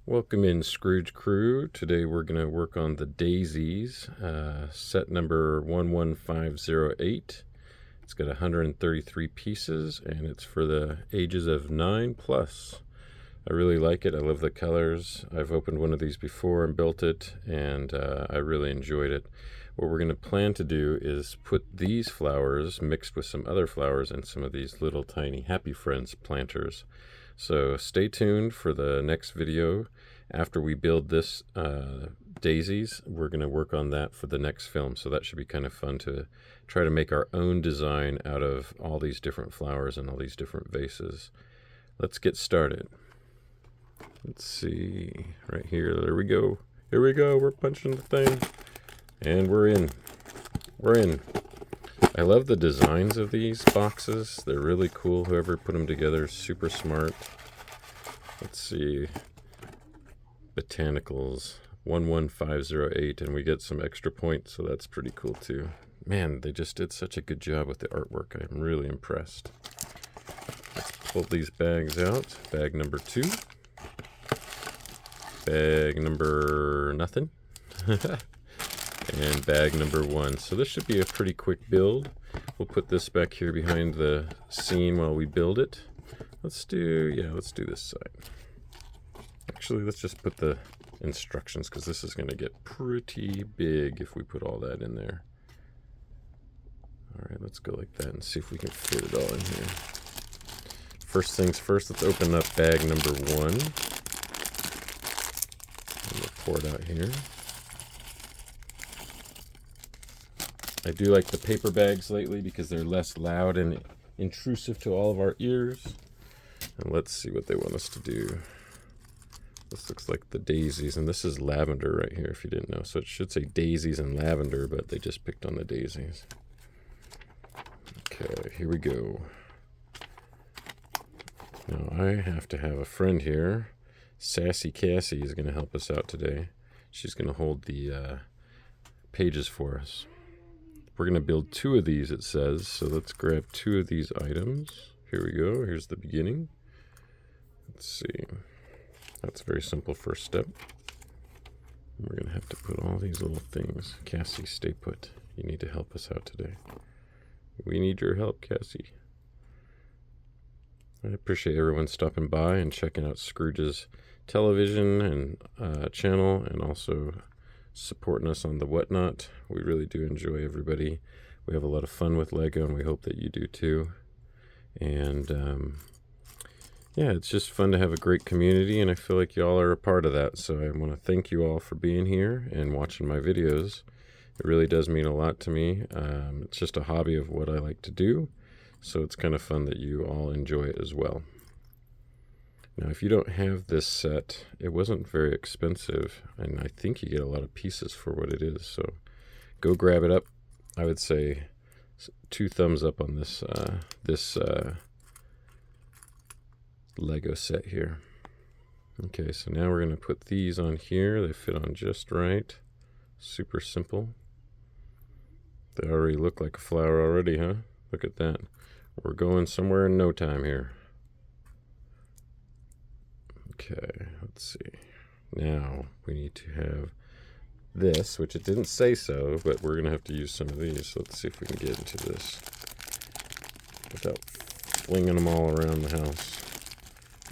Welcome in, Scrooge Crew. Today we're going to work on the Daisies, set number 11508. It's got 133 pieces, and it's for the ages of 9 plus. I really like it. I love the colors. I've opened one of these before and built it, and I really enjoyed it. What we're going to plan to do is put these flowers mixed with some other flowers in some of these little tiny Happy Friends planters. So stay tuned for the next video. After we build this daisies, we're going to work on that for the next film. So that should be kind of fun to try to make our own design out of all these different flowers and all these different vases. Let's get started. Let's see, right here, there we go. Here we go, we're punching the thing. And we're in. We're in. I love the designs of these boxes. They're really cool. Whoever put them together is super smart. Let's see. Botanicals 11508, and we get some extra points, so that's pretty cool too. Man, they just did such a good job with the artwork. I'm really impressed. Let's pull these bags out. Bag number 2. Bag number nothing. And bag number 1. So this should be a pretty quick build. We'll put this back here behind the scene while we build it. Let's do this side. Actually, let's just put the instructions, because this is going to get pretty big if we put all that in there. All right, let's go like that and see if we can fit it all in here. First things first, let's open up bag number 1. And we'll pour it out here. I do like the paper bags lately because they're less loud and intrusive to all of our ears. And let's see what they want us to do. This looks like the daisies, and this is lavender right here, if you didn't know. So it should say daisies and lavender, but they just picked on the daisies. Okay, here we go. Now I have to have a friend here. Sassy Cassie is going to help us out today. She's going to hold the pages for us. We're going to build 2 of these, it says. So let's grab 2 of these items. Here we go. Here's the beginning. Let's see. That's a very simple first step. We're going to have to put all these little things. Cassie, stay put. You need to help us out today. We need your help, Cassie. I appreciate everyone stopping by and checking out Scrooge's television and channel, and also supporting us on the whatnot. We really do enjoy everybody. We have a lot of fun with LEGO, and we hope that you do too. And yeah, it's just fun to have a great community, and I feel like y'all are a part of that. So I want to thank you all for being here and watching my videos. It really does mean a lot to me. It's just a hobby of what I like to do, so it's kind of fun that you all enjoy it as well. Now, if you don't have this set, it wasn't very expensive, and I think you get a lot of pieces for what it is. So go grab it up. I would say 2 thumbs up on this Lego set here. Okay, so now we're going to put these on here. They fit on just right. Super simple. They already look like a flower already, huh? Look at that. We're going somewhere in no time here. Okay, let's see. Now we need to have this, which it didn't say so, but we're going to have to use some of these. So let's see if we can get into this without flinging them all around the house.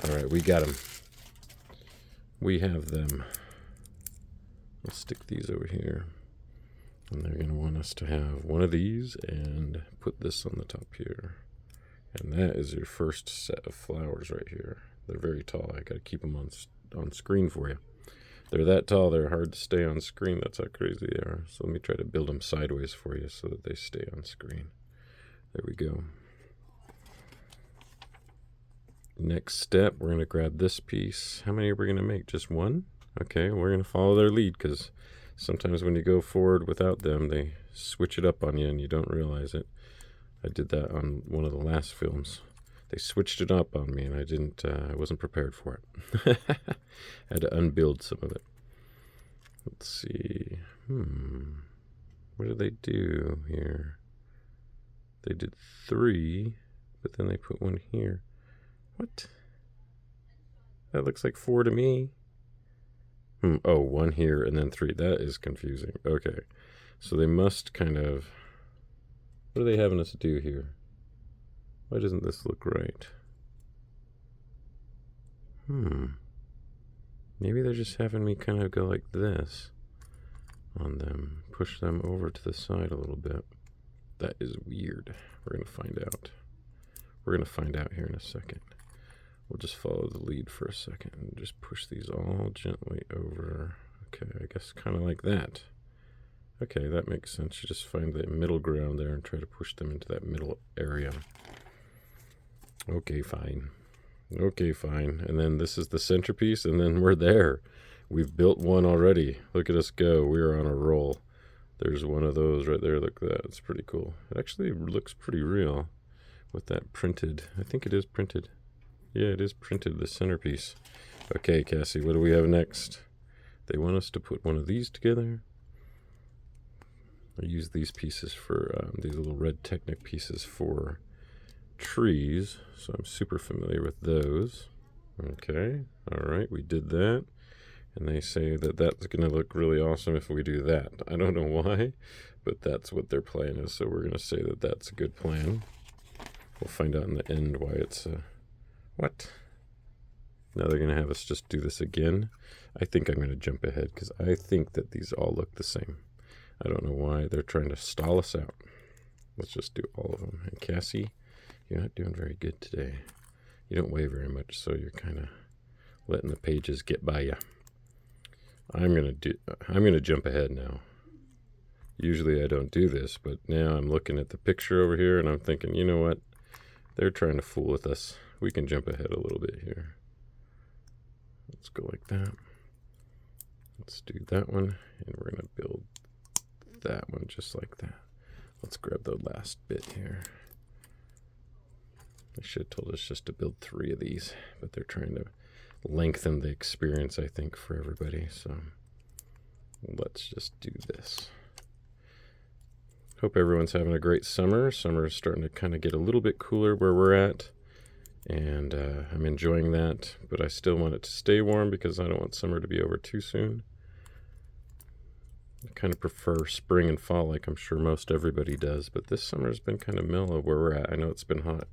All right, we got them. We have them. Let's stick these over here. And they're going to want us to have one of these and put this on the top here. And that is your first set of flowers right here. They're very tall. I got to keep them on screen for you. They're that tall, they're hard to stay on screen. That's how crazy they are. So let me try to build them sideways for you so that they stay on screen. There we go. Next step, we're going to grab this piece. How many are we going to make? Just 1? Okay, we're going to follow their lead, because sometimes when you go forward without them, they switch it up on you and you don't realize it. I did that on one of the last films. They switched it up on me, and I wasn't prepared for it. I had to unbuild some of it. Let's see. What did they do here? They did 3, but then they put 1 here. What? That looks like 4 to me. Oh, one here and then 3. That is confusing. Okay. So they must kind of... What are they having us do here? Why doesn't this look right? Maybe they're just having me kind of go like this on them. Push them over to the side a little bit. That is weird. We're going to find out. We're going to find out here in a second. We'll just follow the lead for a second and just push these all gently over. Okay, I guess kind of like that. Okay, that makes sense. You just find the middle ground there and try to push them into that middle area. Okay, fine. Okay, fine. And then this is the centerpiece, and then we're there. We've built one already. Look at us go. We are on a roll. There's one of those right there. Look at that. It's pretty cool. It actually looks pretty real with that printed. I think it is printed. Yeah, it is printed, the centerpiece. Okay, Cassie, what do we have next? They want us to put one of these together. I use these pieces for, these little red Technic pieces for trees, so I'm super familiar with those. Okay, all right, we did that. And they say that that's going to look really awesome if we do that. I don't know why, but that's what their plan is, so we're going to say that that's a good plan. We'll find out in the end why it's what? Now they're going to have us just do this again. I think I'm going to jump ahead because I think that these all look the same. I don't know why they're trying to stall us out. Let's just do all of them. And Cassie, you're not doing very good today. You don't weigh very much, so you're kind of letting the pages get by you. I'm gonna jump ahead now. Usually I don't do this, but now I'm looking at the picture over here and I'm thinking, you know what? They're trying to fool with us. We can jump ahead a little bit here. Let's go like that. Let's do that one, and we're gonna build that one just like that. Let's grab the last bit here. They should have told us just to build 3 of these, but they're trying to lengthen the experience, I think, for everybody. So let's just do this. Hope everyone's having a great summer. Summer is starting to kind of get a little bit cooler where we're at, and I'm enjoying that, but I still want it to stay warm because I don't want summer to be over too soon. I kind of prefer spring and fall, like I'm sure most everybody does, but this summer has been kind of mellow where we're at. I know it's been hot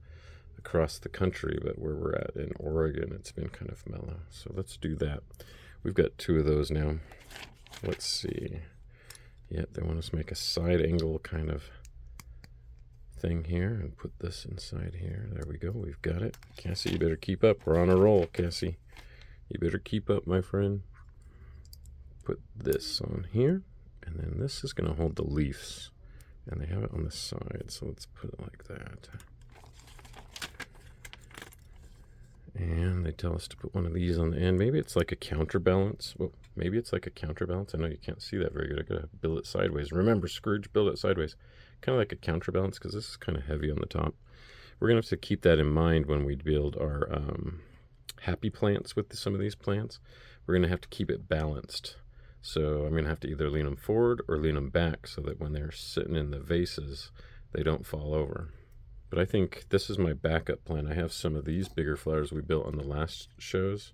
across the country, but where we're at in Oregon, it's been kind of mellow. So let's do that. We've got 2 of those now. Let's see. Yeah, they want us to make a side angle kind of thing here and put this inside here. There we go. We've got it. Cassie, you better keep up. We're on a roll, Cassie. You better keep up, my friend. Put this on here, and then this is going to hold the leaves, and they have it on the side, so let's put it like that. And they tell us to put one of these on the end. Maybe it's like a counterbalance. Well, maybe it's like a counterbalance. I know you can't see that very good. I gotta build it sideways. Remember, Scrooge, build it sideways. Kind of like a counterbalance because this is kind of heavy on the top. We're gonna have to keep that in mind when we build our happy plants with some of these plants. We're gonna have to keep it balanced. So I'm gonna have to either lean them forward or lean them back so that when they're sitting in the vases, they don't fall over. But I think this is my backup plan. I have some of these bigger flowers we built on the last shows.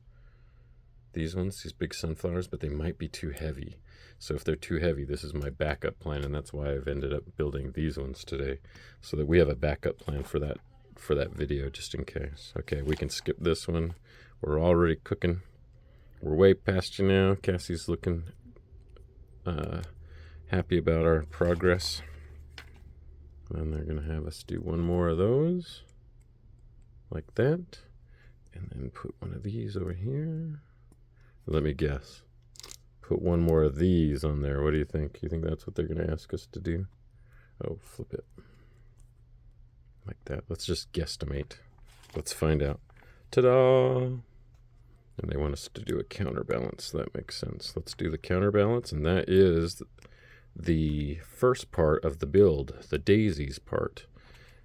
These ones, these big sunflowers, but they might be too heavy. So if they're too heavy, this is my backup plan, and that's why I've ended up building these ones today, so that we have a backup plan for that video, just in case. Okay, we can skip this one. We're already cooking. We're way past you now. Cassie's looking happy about our progress. And they're going to have us do one more of those, like that, and then put one of these over here. Let me guess. Put one more of these on there. What do you think? You think that's what they're going to ask us to do? Oh, flip it. Like that. Let's just guesstimate. Let's find out. Ta-da! And they want us to do a counterbalance. That makes sense. Let's do the counterbalance, and that is the first part of the build, the daisies part.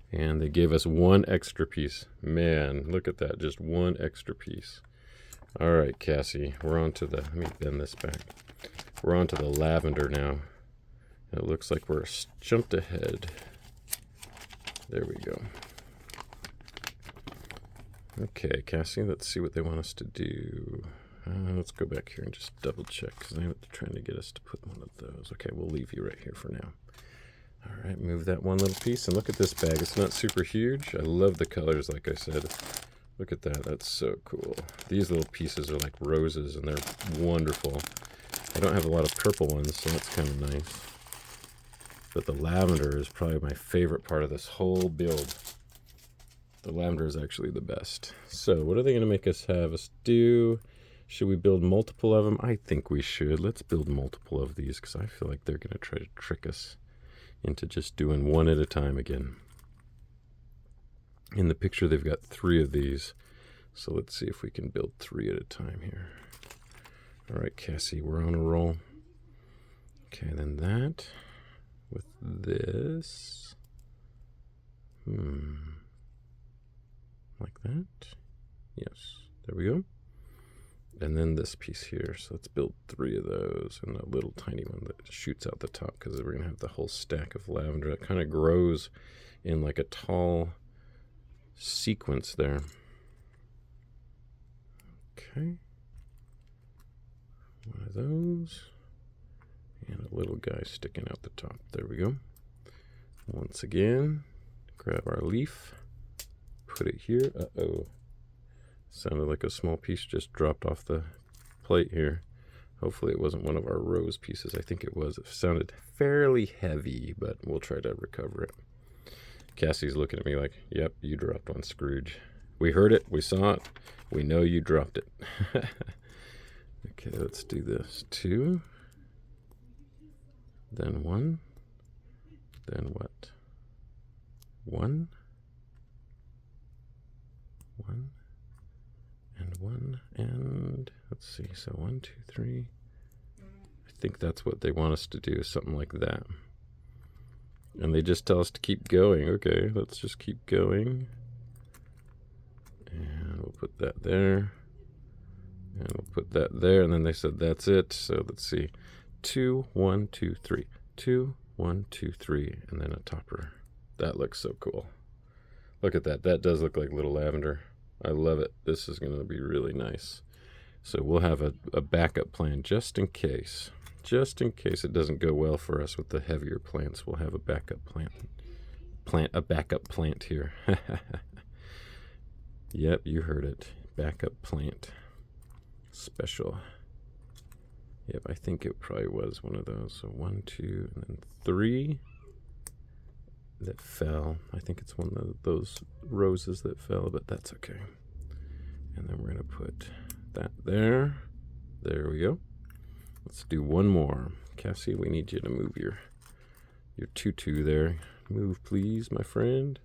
And they gave us 1 extra piece. Man, look at that, just 1 extra piece. All right, Cassie, we're on to the, let me bend this back. We're on to the lavender now. It looks like we're jumped ahead. There we go. Okay, Cassie, let's see what they want us to do. Let's go back here and just double check because I'm trying to get us to put one of those. Okay, we'll leave you right here for now. All right, move that one little piece and look at this bag. It's not super huge. I love the colors, like I said. Look at that. That's so cool. These little pieces are like roses and they're wonderful. I don't have a lot of purple ones, so that's kind of nice. But the lavender is probably my favorite part of this whole build. The lavender is actually the best. So what are they going to make us have us do? Should we build multiple of them? I think we should. Let's build multiple of these because I feel like they're going to try to trick us into just doing one at a time again. In the picture, they've got 3 of these. So let's see if we can build 3 at a time here. All right, Cassie, we're on a roll. Okay, then that with this. Like that. Yes, there we go. And then this piece here. So let's build 3 of those and a little tiny one that shoots out the top because we're going to have the whole stack of lavender. That kind of grows in like a tall sequence there. Okay. One of those. And a little guy sticking out the top. There we go. Once again, grab our leaf. Put it here. Uh-oh. Sounded like a small piece just dropped off the plate here. Hopefully it wasn't one of our rose pieces. I think it was. It sounded fairly heavy, but we'll try to recover it. Cassie's looking at me like, yep, you dropped one, Scrooge. We heard it. We saw it. We know you dropped it. Okay, let's do this. 2. Then 1. Then what? 1. 1. And 1, and let's see, so 1, 2, 3. I think that's what they want us to do, something like that. And they just tell us to keep going. Okay, let's just keep going. And we'll put that there. And we'll put that there, and then they said that's it. So let's see, 2, 1, 2, 3. 2, 1, 2, 3, and then a topper. That looks so cool. Look at that. That does look like little lavender. I love it. This is going to be really nice. So we'll have a backup plan just in case. Just in case it doesn't go well for us with the heavier plants, we'll have a backup plant. A backup plant here. Yep, you heard it. Backup plant. Special. Yep, I think it probably was one of those. So 1, 2, and then 3 that fell. I think it's one of those roses that fell, but that's okay. And then we're going to put that there. There we go. Let's do one more. Cassie, we need you to move your tutu there. Move, please, my friend.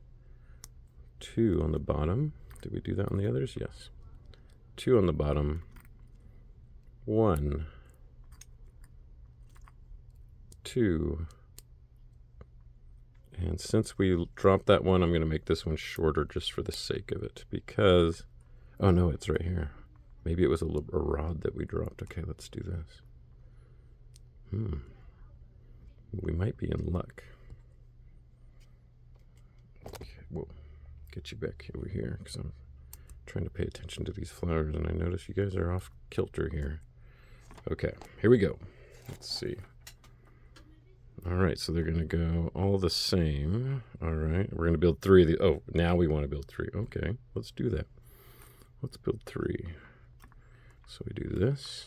2 on the bottom. Did we do that on the others? Yes. 2 on the bottom. 1. 2. And since we dropped that one, I'm going to make this one shorter just for the sake of it. Because, oh no, it's right here. Maybe it was a rod that we dropped. Okay, let's do this. We might be in luck. Okay, whoa. Get you back over here because I'm trying to pay attention to these flowers and I notice you guys are off kilter here. Okay, here we go. Let's see. All right, so they're going to go all the same. All right, we're going to build 3 of the. Oh, now we want to build 3. Okay, let's do that. Let's build 3. So we do this.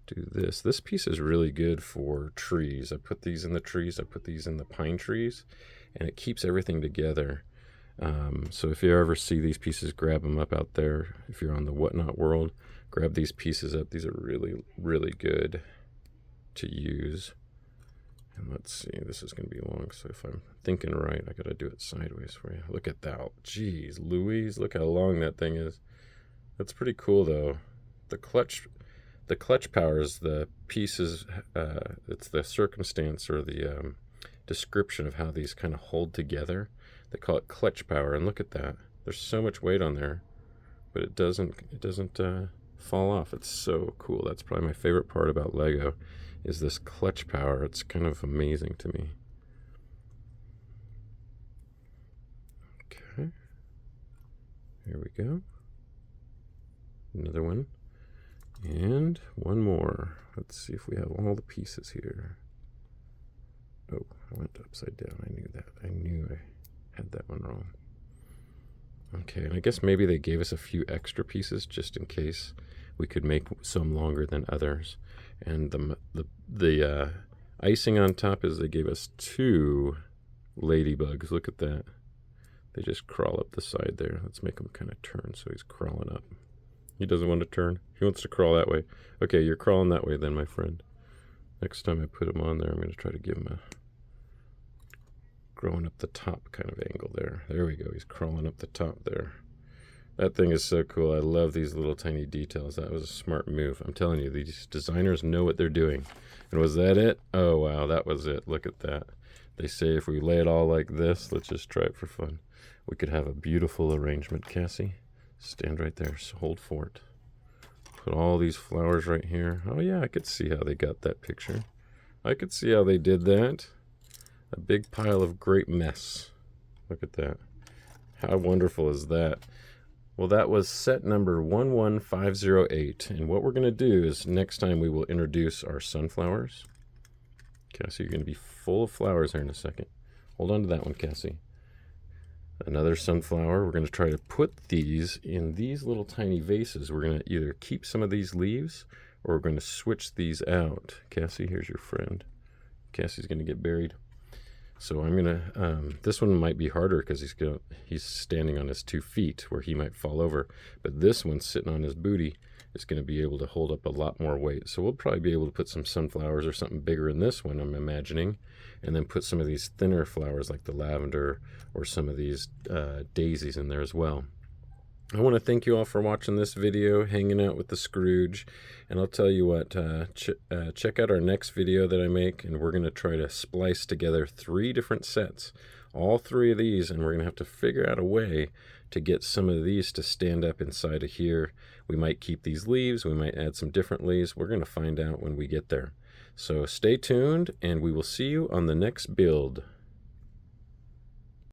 Do this. This piece is really good for trees. I put these in the trees. I put these in the pine trees, and it keeps everything together. So if you ever see these pieces, grab them up out there. If you're on the Whatnot World, grab these pieces up. These are really, really good to use. And let's see, this is going to be long, so if I'm thinking right, I got to do it sideways for you. Look at that. Jeez, Louise, look how long that thing is. That's pretty cool, though. The clutch power is the pieces, it's the circumstance or the description of how these kind of hold together. They call it clutch power, and look at that. There's so much weight on there, but it doesn't fall off. It's so cool. That's probably my favorite part about Lego, is this clutch power. It's kind of amazing to me. Okay. Here we go. Another one. And one more. Let's see if we have all the pieces here. Oh, I went upside down. I knew that. I knew I had that one wrong. Okay, and I guess maybe they gave us a few extra pieces just in case we could make some longer than others. And the icing on top is they gave us 2 ladybugs. Look at that. They just crawl up the side there. Let's make him kind of turn so he's crawling up. He doesn't want to turn. He wants to crawl that way. Okay, you're crawling that way then, my friend. Next time I put him on there, I'm going to try to give him a growing up the top kind of angle there. There we go. He's crawling up the top there. That thing is so cool. I love these little tiny details. That was a smart move. I'm telling you, these designers know what they're doing. And was that it? Oh, wow, that was it. Look at that. They say if we lay it all like this, let's just try it for fun. We could have a beautiful arrangement, Cassie. Stand right there. So hold fort. Put all these flowers right here. Oh, yeah, I could see how they got that picture. I could see how they did that. A big pile of great mess. Look at that. How wonderful is that? Well, that was set number 11508. And what we're going to do is next time we will introduce our sunflowers. Cassie, you're going to be full of flowers here in a second. Hold on to that one, Cassie. Another sunflower. We're going to try to put these in these little tiny vases. We're going to either keep some of these leaves or we're going to switch these out. Cassie, here's your friend. Cassie's going to get buried. So I'm gonna. This one might be harder because he's standing on his 2 feet where he might fall over. But this one sitting on his booty is going to be able to hold up a lot more weight. So we'll probably be able to put some sunflowers or something bigger in this one, I'm imagining, and then put some of these thinner flowers like the lavender or some of these daisies in there as well. I want to thank you all for watching this video, hanging out with the Scrooge, and I'll tell you what, check out our next video that I make, and we're going to try to splice together 3 different sets, all 3 of these, and we're going to have to figure out a way to get some of these to stand up inside of here. We might keep these leaves, we might add some different leaves. We're going to find out when we get there. So stay tuned, and we will see you on the next build.